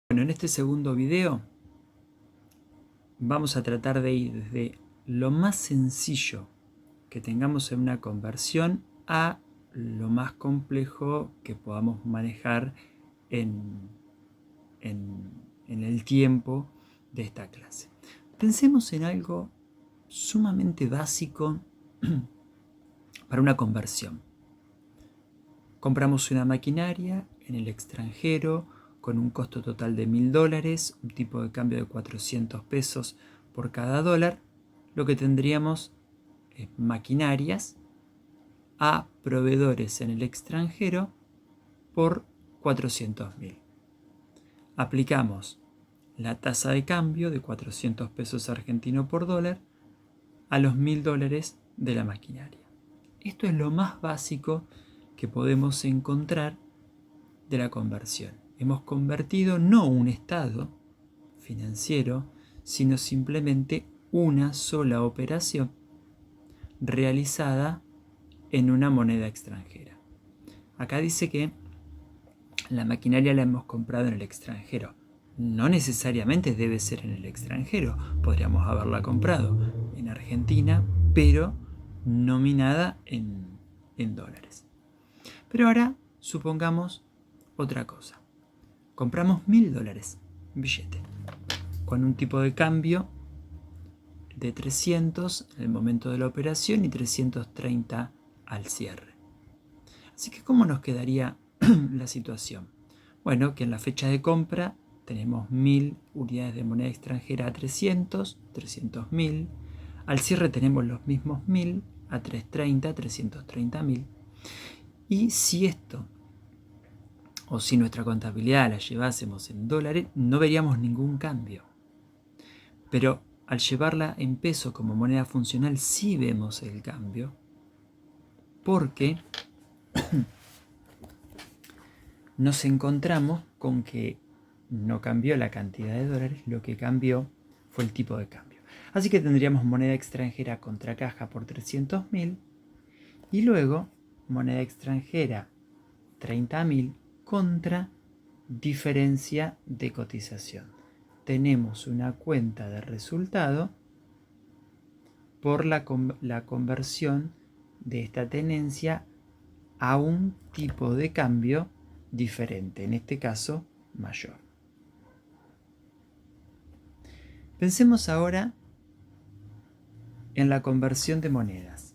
Bueno, en este segundo video vamos a tratar de ir desde lo más sencillo que tengamos en una conversión a lo más complejo que podamos manejar en, en el tiempo de esta clase. Pensemos en algo sumamente básico para una conversión. Compramos una maquinaria en el extranjero con un costo total de $1000, un tipo de cambio de 400 pesos por cada dólar. Lo que tendríamos es maquinarias a proveedores en el extranjero por 400.000. Aplicamos la tasa de cambio de 400 pesos argentinos por dólar a los $1000 de la maquinaria. Esto es lo más básico que podemos encontrar de la conversión. Hemos convertido no un estado financiero, sino simplemente una sola operación realizada en una moneda extranjera. Acá dice que la maquinaria la hemos comprado en el extranjero. No necesariamente debe ser en el extranjero. Podríamos haberla comprado en Argentina, pero nominada en dólares. Pero ahora supongamos otra cosa. Compramos $1000, un billete, con un tipo de cambio de 300 en el momento de la operación y 330 al cierre. Así que, ¿cómo nos quedaría la situación? Bueno, que en la fecha de compra tenemos 1000 unidades de moneda extranjera a 300.000. Al cierre tenemos los mismos 1000 a 330.000. Y si esto, o si nuestra contabilidad la llevásemos en dólares, no veríamos ningún cambio. Pero al llevarla en peso como moneda funcional sí vemos el cambio, porque nos encontramos con que no cambió la cantidad de dólares, lo que cambió fue el tipo de cambio. Así que tendríamos moneda extranjera contra caja por 300.000 y luego moneda extranjera 30.000 contra diferencia de cotización. Tenemos una cuenta de resultado por la conversión de esta tenencia a un tipo de cambio diferente, en este caso mayor. Pensemos ahora en la conversión de monedas.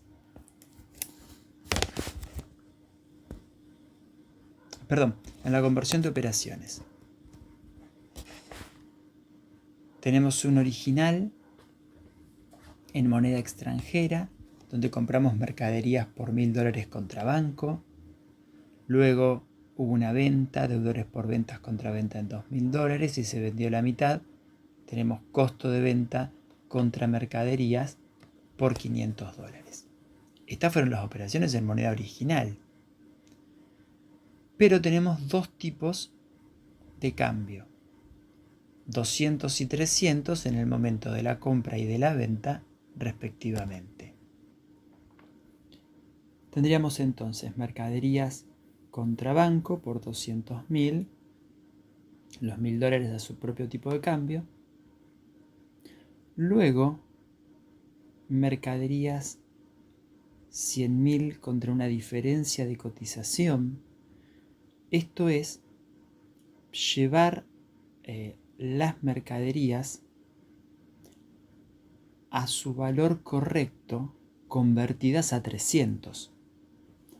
En la conversión de operaciones. Tenemos un original en moneda extranjera, donde compramos mercaderías por $1000 contra banco. Luego hubo una venta, deudores por ventas contra venta en $2000 y se vendió la mitad. Tenemos costo de venta contra mercaderías por $500. Estas fueron las operaciones en moneda original. Pero tenemos dos tipos de cambio. 200 y 300 en el momento de la compra y de la venta, respectivamente. Tendríamos entonces mercaderías contra banco por 200.000, los $1000 a su propio tipo de cambio. Luego, mercaderías 100.000 contra una diferencia de cotización. Esto es llevar las mercaderías a su valor correcto convertidas a 300.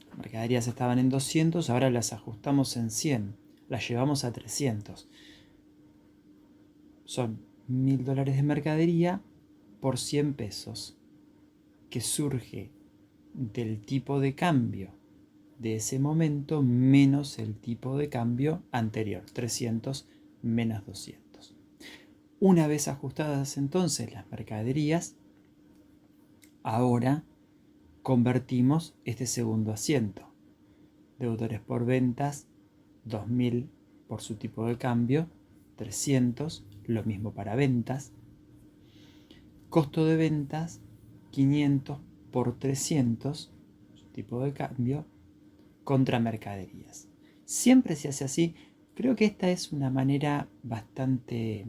Las mercaderías estaban en 200, ahora las ajustamos en 100, las llevamos a 300. Son $1000 de mercadería por 100 pesos, que surge del tipo de cambio de ese momento menos el tipo de cambio anterior, 300 menos 200. Una vez ajustadas entonces las mercaderías, ahora convertimos este segundo asiento. Deudores por ventas, 2000 por su tipo de cambio, 300, lo mismo para ventas. Costo de ventas, 500 por 300, su tipo de cambio, contra mercaderías. Siempre se hace así. Creo que esta es una manera bastante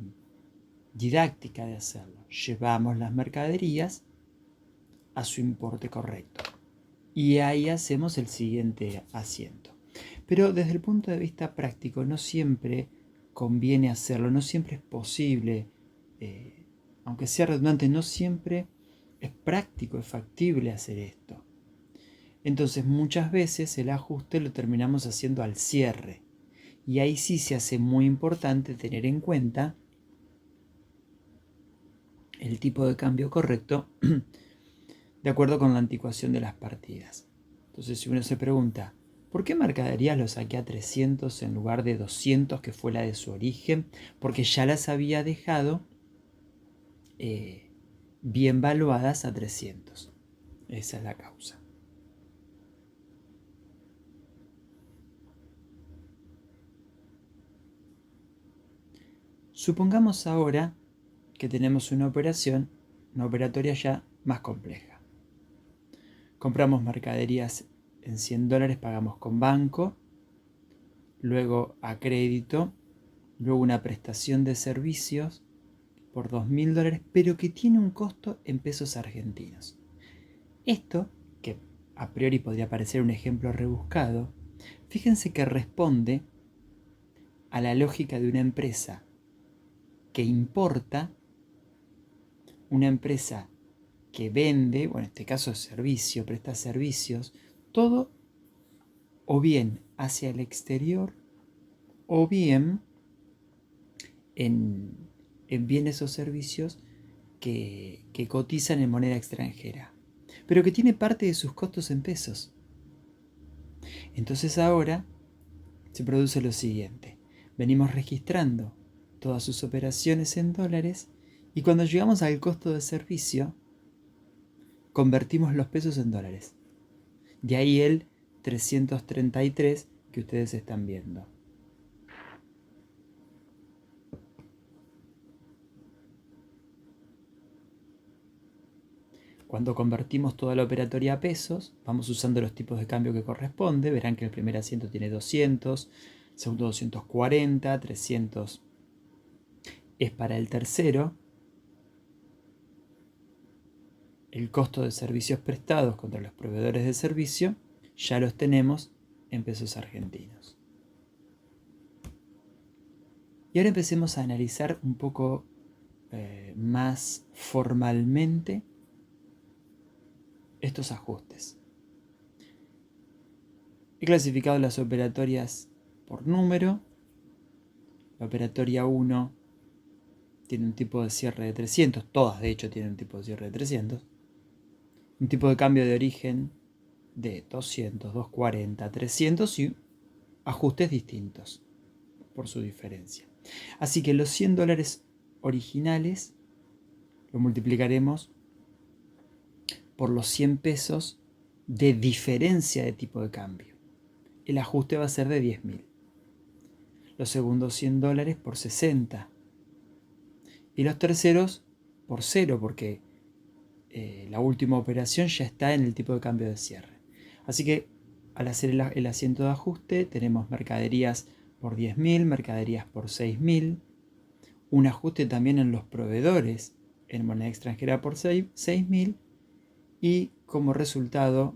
didáctica de hacerlo. Llevamos las mercaderías a su importe correcto y ahí hacemos el siguiente asiento. Pero desde el punto de vista práctico no siempre conviene hacerlo, no siempre es posible, aunque sea redundante, no siempre es práctico, es factible hacer esto. Entonces muchas veces el ajuste lo terminamos haciendo al cierre y ahí sí se hace muy importante tener en cuenta el tipo de cambio correcto de acuerdo con la anticuación de las partidas. Entonces si uno se pregunta, ¿por qué mercaderías lo saqué a 300 en lugar de 200 que fue la de su origen? Porque ya las había dejado bien valuadas a 300. Esa es la causa. Supongamos ahora que tenemos una operatoria ya más compleja. Compramos mercaderías en $100, pagamos con banco, luego a crédito, luego una prestación de servicios por $2.000, pero que tiene un costo en pesos argentinos. Esto, que a priori podría parecer un ejemplo rebuscado, fíjense que responde a la lógica de una empresa que importa, una empresa que vende, o en este caso servicio, presta servicios, todo o bien hacia el exterior o bien en bienes o servicios que cotizan en moneda extranjera, pero que tiene parte de sus costos en pesos. Entonces ahora se produce lo siguiente. Venimos registrando todas sus operaciones en dólares y cuando llegamos al costo de servicio, convertimos los pesos en dólares. De ahí el 333 que ustedes están viendo. Cuando convertimos toda la operatoria a pesos, vamos usando los tipos de cambio que corresponde. Verán que el primer asiento tiene 200, segundo 240, 300 es para el tercero. El costo de servicios prestados contra los proveedores de servicio ya los tenemos en pesos argentinos. Y ahora empecemos a analizar un poco más formalmente estos ajustes. He clasificado las operatorias por número. La operatoria 1 tiene un tipo de cierre de 300, todas de hecho tienen un tipo de cierre de 300. Un tipo de cambio de origen de 200, 240, 300 y ajustes distintos por su diferencia. Así que los $100 originales lo multiplicaremos por los 100 pesos de diferencia de tipo de cambio. El ajuste va a ser de 10.000. Los segundos $100 por 60. Y los terceros por 0, porque la última operación ya está en el tipo de cambio de cierre. Así que al hacer el asiento de ajuste tenemos mercaderías por 10.000, mercaderías por 6.000, un ajuste también en los proveedores en moneda extranjera por 6.000 y como resultado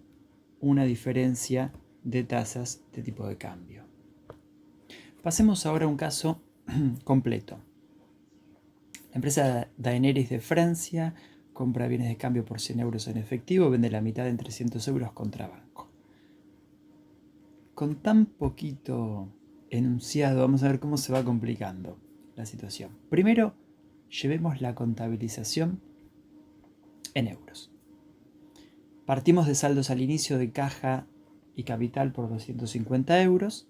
una diferencia de tasas de tipo de cambio. Pasemos ahora a un caso completo. La empresa Daenerys de Francia compra bienes de cambio por 100 euros en efectivo, vende la mitad en 300 euros contra banco. Con tan poquito enunciado, vamos a ver cómo se va complicando la situación. Primero, llevemos la contabilización en euros. Partimos de saldos al inicio de caja y capital por 250 euros.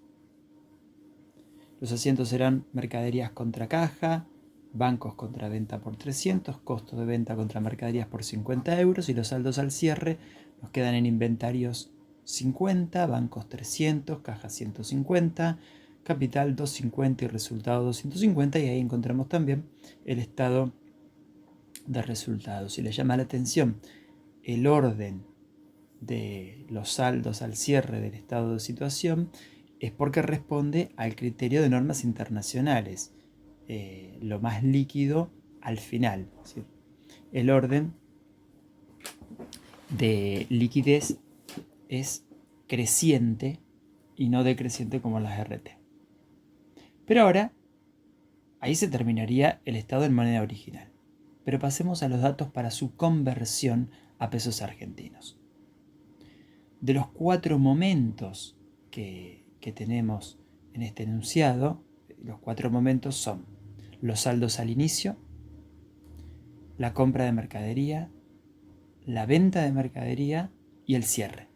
Los asientos serán mercaderías contra caja, bancos contra venta por 300, costo de venta contra mercaderías por 50 euros y los saldos al cierre nos quedan en inventarios 50, bancos 300, caja 150, capital 250 y resultado 250 y ahí encontramos también el estado de resultados. Si les llama la atención el orden de los saldos al cierre del estado de situación, es porque responde al criterio de normas internacionales, lo más líquido al final. ¿Sí? El orden de liquidez es creciente y no decreciente como las RT. Pero ahora, ahí se terminaría el estado en moneda original. Pero pasemos a los datos para su conversión a pesos argentinos. De los 4 momentos que tenemos en este enunciado, los 4 momentos son los saldos al inicio, la compra de mercadería, la venta de mercadería y el cierre.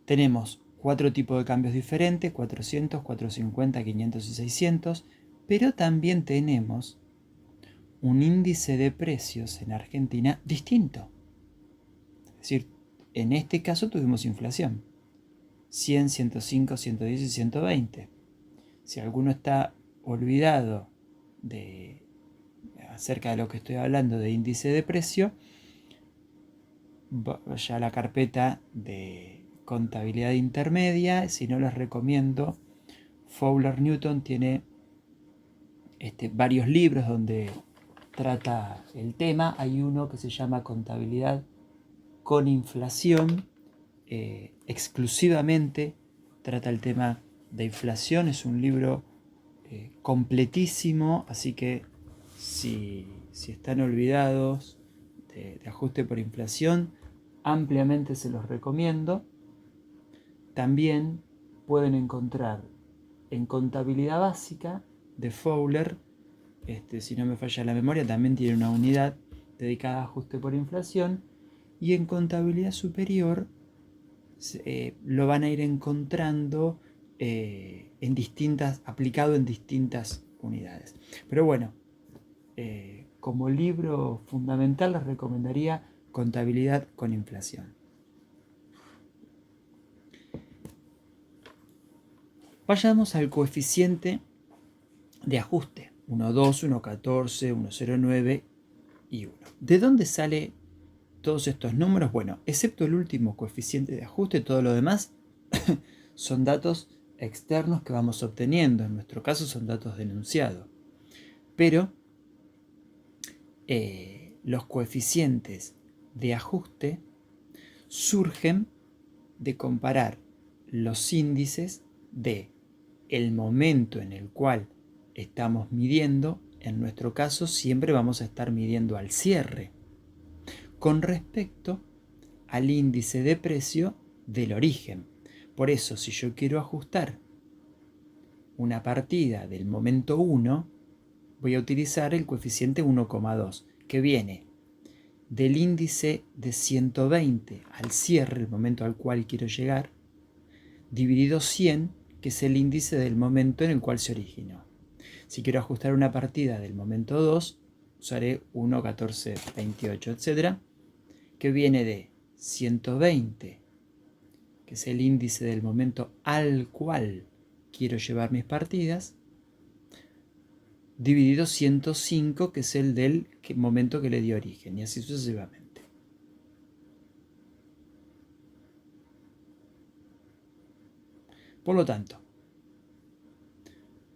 Tenemos 4 tipos de cambios diferentes, 400, 450, 500 y 600, pero también tenemos un índice de precios en Argentina distinto. Es decir, en este caso tuvimos inflación. 100, 105, 110 y 120. Si alguno está olvidado acerca de lo que estoy hablando de índice de precio, vaya a la carpeta de contabilidad intermedia. Si no, les recomiendo, Fowler Newton tiene varios libros donde trata el tema. Hay uno que se llama Contabilidad con Inflación, exclusivamente trata el tema de inflación. Es un libro completísimo, así que si están olvidados de ajuste por inflación, ampliamente se los recomiendo. También pueden encontrar en Contabilidad Básica de Fowler, si no me falla la memoria, también tiene una unidad dedicada a ajuste por inflación, y en Contabilidad Superior lo van a ir encontrando aplicado en distintas unidades. Pero bueno, como libro fundamental les recomendaría Contabilidad con Inflación. Vayamos al coeficiente de ajuste: 1,2, 1,14, 1,09 y 1. ¿De dónde sale todos estos números? Bueno, excepto el último coeficiente de ajuste, todo lo demás son datos externos que vamos obteniendo. En nuestro caso son datos de enunciado. Pero los coeficientes de ajuste surgen de comparar los índices de el momento en el cual estamos midiendo. En nuestro caso siempre vamos a estar midiendo al cierre con respecto al índice de precio del origen. Por eso, si yo quiero ajustar una partida del momento 1, voy a utilizar el coeficiente 1,2, que viene del índice de 120 al cierre, el momento al cual quiero llegar, dividido 100, que es el índice del momento en el cual se originó. Si quiero ajustar una partida del momento 2, usaré 1, 14, 28, etc., que viene de 120, que es el índice del momento al cual quiero llevar mis partidas, dividido 105, que es el del momento que le dio origen, y así sucesivamente. Por lo tanto,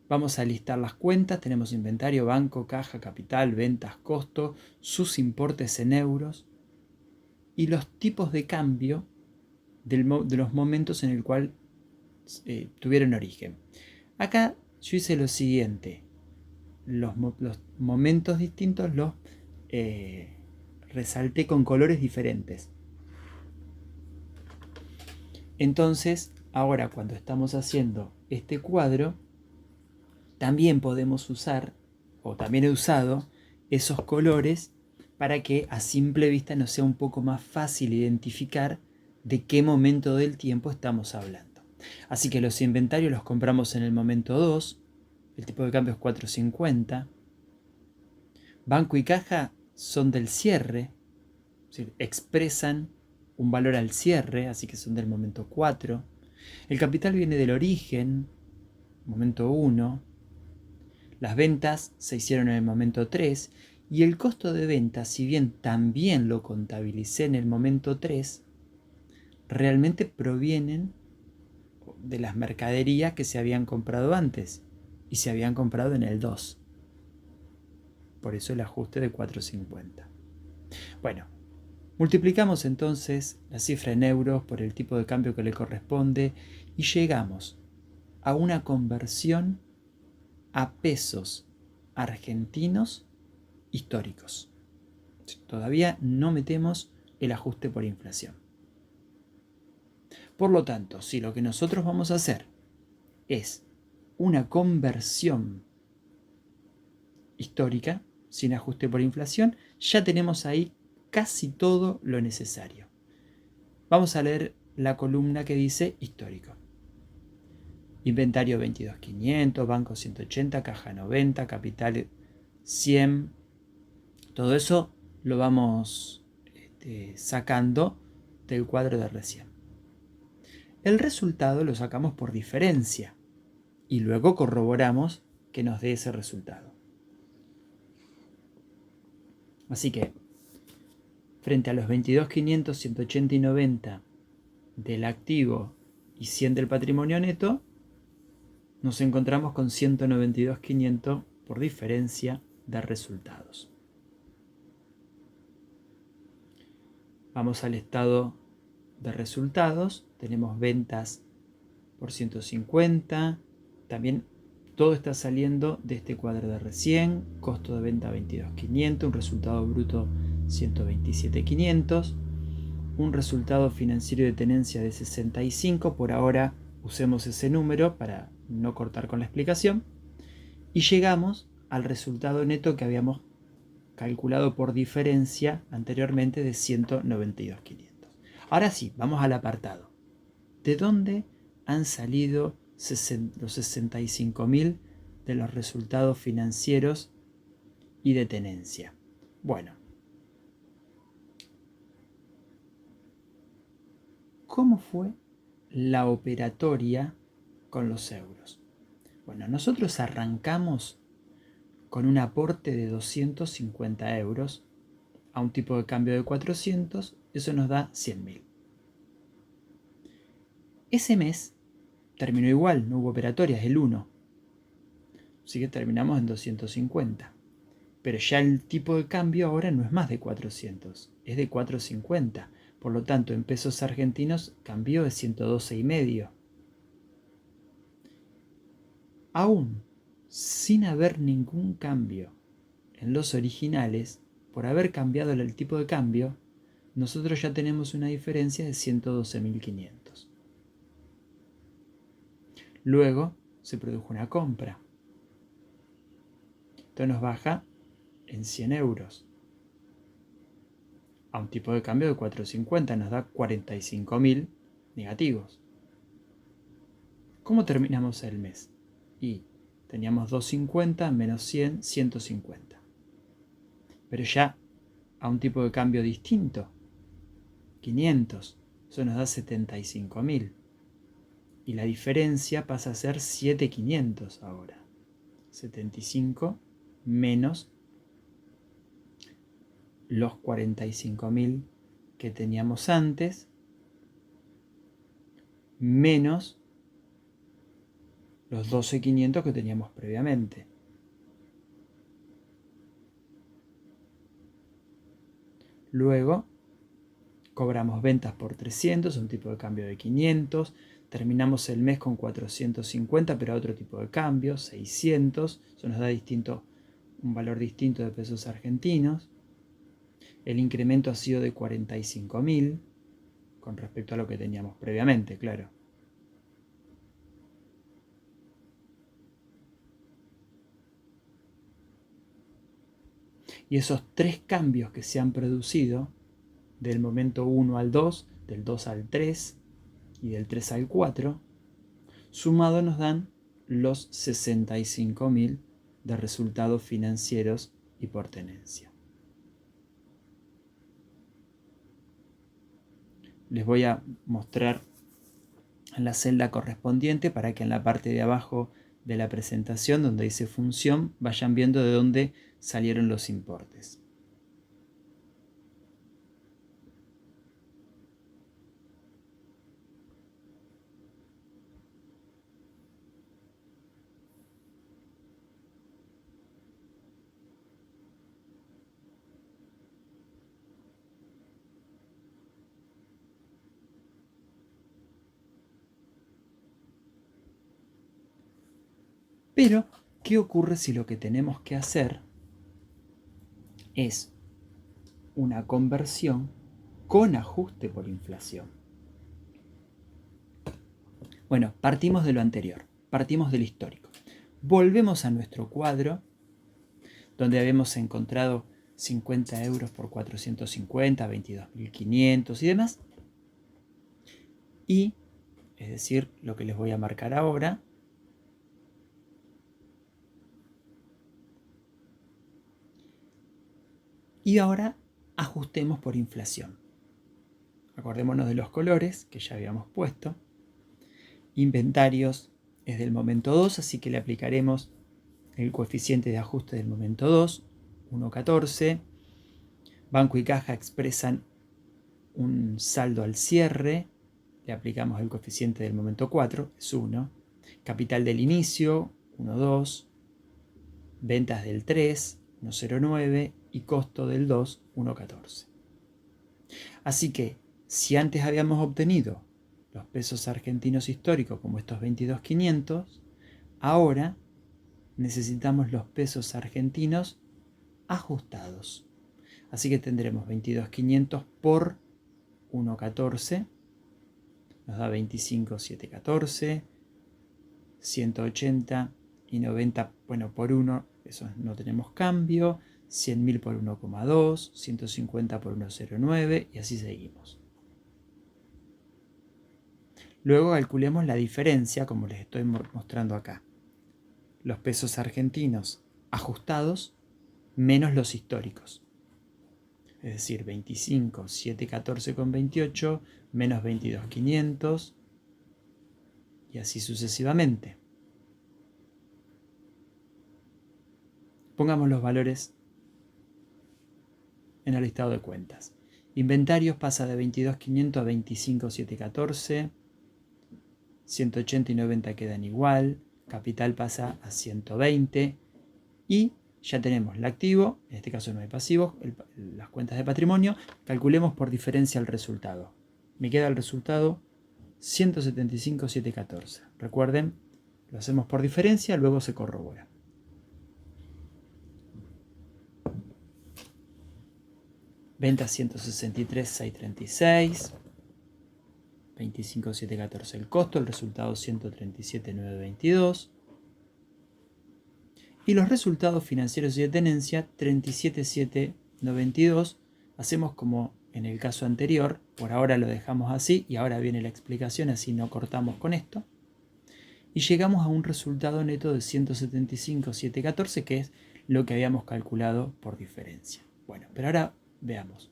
vamos a listar las cuentas. Tenemos inventario, banco, caja, capital, ventas, costo, sus importes en euros y los tipos de cambio de los momentos en el cual tuvieron origen. Acá yo hice lo siguiente: los momentos distintos los resalté con colores diferentes. Entonces, ahora cuando estamos haciendo este cuadro, también podemos usar, o también he usado, esos colores para que a simple vista nos sea un poco más fácil identificar de qué momento del tiempo estamos hablando. Así que los inventarios los compramos en el momento 2, el tipo de cambio es 4.50. Banco y caja son del cierre, es decir, expresan un valor al cierre, así que son del momento 4. El capital viene del origen, momento 1. Las ventas se hicieron en el momento 3. Y el costo de venta, si bien también lo contabilicé en el momento 3, realmente provienen, de las mercaderías que se habían comprado antes y se habían comprado en el 2. Por eso el ajuste de 4,50. Bueno, multiplicamos entonces la cifra en euros por el tipo de cambio que le corresponde y llegamos a una conversión a pesos argentinos históricos. Todavía no metemos el ajuste por inflación. Por lo tanto, si lo que nosotros vamos a hacer es una conversión histórica, sin ajuste por inflación, ya tenemos ahí casi todo lo necesario. Vamos a leer la columna que dice histórico. Inventario 22.500, banco 180, caja 90, capital 100. Todo eso lo vamos sacando del cuadro de recién. El resultado lo sacamos por diferencia y luego corroboramos que nos dé ese resultado. Así que, frente a los 22.500, 180 y 90 del activo y 100 del patrimonio neto, nos encontramos con 192.500 por diferencia de resultados. Vamos al estado de resultados, tenemos ventas por 150, también todo está saliendo de este cuadro de recién, costo de venta 22.500, un resultado bruto 127.500, un resultado financiero de tenencia de 65, por ahora usemos ese número para no cortar con la explicación, y llegamos al resultado neto que habíamos calculado por diferencia anteriormente de 192.500. Ahora sí, vamos al apartado. ¿De dónde han salido los 65.000 de los resultados financieros y de tenencia? Bueno, ¿cómo fue la operatoria con los euros? Bueno, nosotros arrancamos con un aporte de 250 euros a un tipo de cambio de 400, eso nos da 100.000. Ese mes terminó igual, no hubo operatorias, el 1. Así que terminamos en 250. Pero ya el tipo de cambio ahora no es más de 400, es de 450. Por lo tanto, en pesos argentinos cambió de 112,5. Aún sin haber ningún cambio en los originales, por haber cambiado el tipo de cambio, nosotros ya tenemos una diferencia de 112.500. Luego se produjo una compra. Esto nos baja en 100 euros. A un tipo de cambio de 4,50 nos da 45.000 negativos. ¿Cómo terminamos el mes? Y teníamos 250 menos 100, 150. Pero ya a un tipo de cambio distinto, 500, eso nos da 75.000. Y la diferencia pasa a ser 7.500 ahora. 75 menos los 45.000 que teníamos antes, menos los 12.500 que teníamos previamente. Luego cobramos ventas por 300, un tipo de cambio de 500. Terminamos el mes con 450, pero a otro tipo de cambio, 600. Eso nos da un valor distinto de pesos argentinos. El incremento ha sido de 45.000 con respecto a lo que teníamos previamente, claro. Y esos tres cambios que se han producido, del momento 1 al 2, del 2 al 3 y del 3 al 4, sumados nos dan los 65.000 de resultados financieros y por tenencia. Les voy a mostrar la celda correspondiente para que en la parte de abajo de la presentación, donde dice función, vayan viendo de dónde salieron los importes. Pero, ¿qué ocurre si lo que tenemos que hacer es una conversión con ajuste por inflación? Bueno, partimos de lo anterior, partimos del histórico. Volvemos a nuestro cuadro, donde habíamos encontrado 50 euros por 450, 22.500 y demás. Y, es decir, lo que les voy a marcar ahora, y ahora ajustemos por inflación. Acordémonos de los colores que ya habíamos puesto. Inventarios es del momento 2, así que le aplicaremos el coeficiente de ajuste del momento 2, 1,14. Banco y caja expresan un saldo al cierre, le aplicamos el coeficiente del momento 4, es 1. Capital del inicio, 1,2. Ventas del 3, 1,09. Y costo del 2, 1,14. Así que, si antes habíamos obtenido los pesos argentinos históricos como estos 22.500, ahora necesitamos los pesos argentinos ajustados. Así que tendremos 22.500 por 1,14, nos da 25.714, 180 y 90, bueno, por 1, eso no tenemos cambio, 100.000 por 1,2, 150 por 1,09 y así seguimos. Luego calculemos la diferencia, como les estoy mostrando acá. Los pesos argentinos ajustados menos los históricos. Es decir, 25.714,28 menos 22.500 y así sucesivamente. Pongamos los valores en el listado de cuentas. Inventarios pasa de 22.500 a 25.714. 180 y 90 quedan igual. Capital pasa a 120. Y ya tenemos el activo, en este caso no hay pasivos, las cuentas de patrimonio. Calculemos por diferencia el resultado. Me queda el resultado 175.714. Recuerden, lo hacemos por diferencia, luego se corrobora. Ventas 163.636. 25.714 el costo, el resultado 137.922. Y los resultados financieros y de tenencia 37.792. Hacemos como en el caso anterior, por ahora lo dejamos así y ahora viene la explicación, así no cortamos con esto. Y llegamos a un resultado neto de 175.714, que es lo que habíamos calculado por diferencia. Bueno, pero ahora veamos.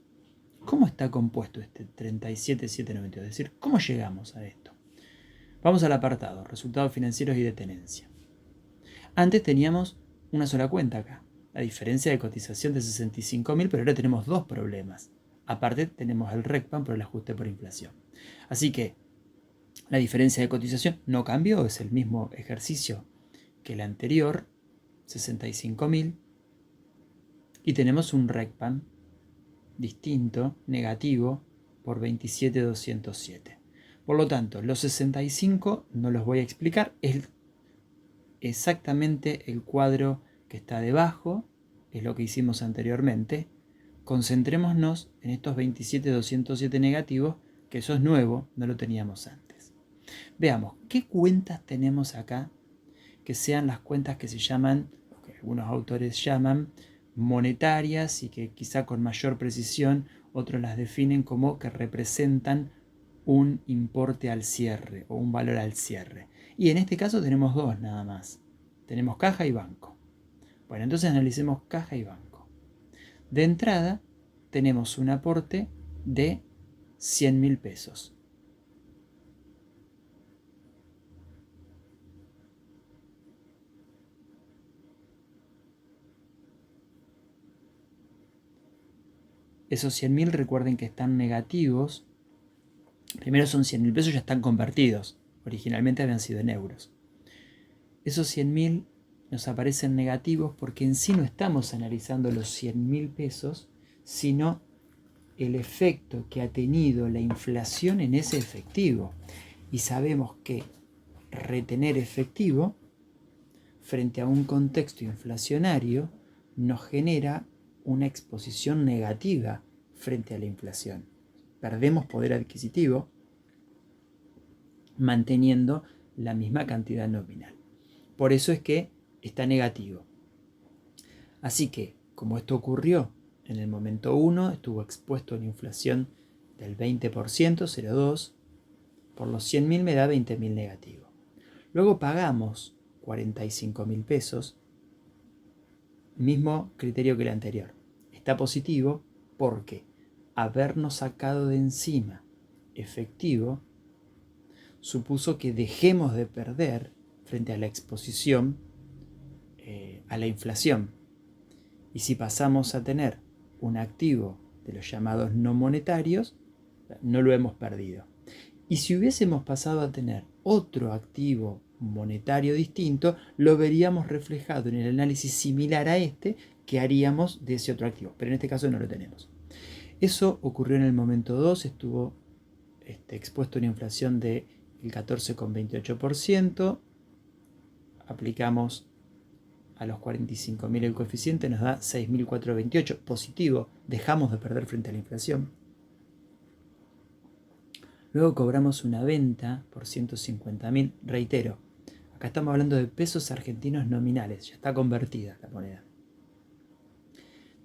¿Cómo está compuesto este 37.792? Es decir, ¿cómo llegamos a esto? Vamos al apartado, resultados financieros y de tenencia. Antes teníamos una sola cuenta acá, la diferencia de cotización de 65.000, pero ahora tenemos dos problemas. Aparte tenemos el RECPAM por el ajuste por inflación. Así que la diferencia de cotización no cambió, es el mismo ejercicio que el anterior, 65.000, y tenemos un RECPAM distinto, negativo, por 27.207. Por lo tanto, los 65 no los voy a explicar, es exactamente el cuadro que está debajo, es lo que hicimos anteriormente. Concentrémonos en estos 27.207 negativos, que eso es nuevo, no lo teníamos antes. Veamos, ¿qué cuentas tenemos acá que sean las cuentas que se llaman, que algunos autores llaman, monetarias y que quizá con mayor precisión otros las definen como que representan un importe al cierre o un valor al cierre? Y en este caso tenemos dos nada más. Tenemos caja y banco. Bueno, entonces analicemos caja y banco. De entrada tenemos un aporte de 100.000 pesos. Esos 100.000 recuerden que están negativos. Primero son 100.000 pesos, ya están convertidos. Originalmente habían sido en euros. Esos 100.000 nos aparecen negativos porque en sí no estamos analizando los 100.000 pesos, sino el efecto que ha tenido la inflación en ese efectivo. Y sabemos que retener efectivo frente a un contexto inflacionario nos genera una exposición negativa frente a la inflación. Perdemos poder adquisitivo manteniendo la misma cantidad nominal. Por eso es que está negativo. Así que, como esto ocurrió en el momento 1, estuvo expuesto a una inflación del 20%, 0,2, por los 100.000 me da 20.000 negativo. Luego pagamos 45.000 pesos, mismo criterio que el anterior. Está positivo porque habernos sacado de encima efectivo supuso que dejemos de perder frente a la exposición a la inflación. Y si pasamos a tener un activo de los llamados no monetarios, no lo hemos perdido. Y si hubiésemos pasado a tener otro activo monetario distinto, lo veríamos reflejado en el análisis similar a este que haríamos de ese otro activo. Pero en este caso no lo tenemos. Eso ocurrió en el momento 2, estuvo expuesto a una inflación del 14,28%. Aplicamos a los 45.000 el coeficiente, nos da 6.428, positivo, dejamos de perder frente a la inflación. Luego cobramos una venta por 150.000, reitero, acá estamos hablando de pesos argentinos nominales, ya está convertida la moneda.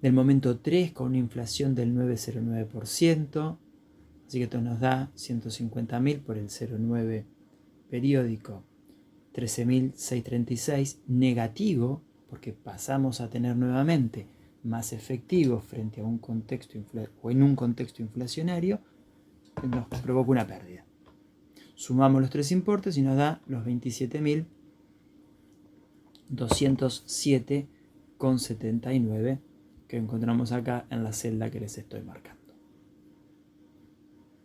Del momento 3 con una inflación del 9,09%, así que esto nos da 150.000 por el 0,9 periódico, 13.636, negativo, porque pasamos a tener nuevamente más efectivo frente a un contexto o en un contexto inflacionario, nos provoca una pérdida. Sumamos los tres importes y nos da los 27.207,79 que encontramos acá en la celda que les estoy marcando.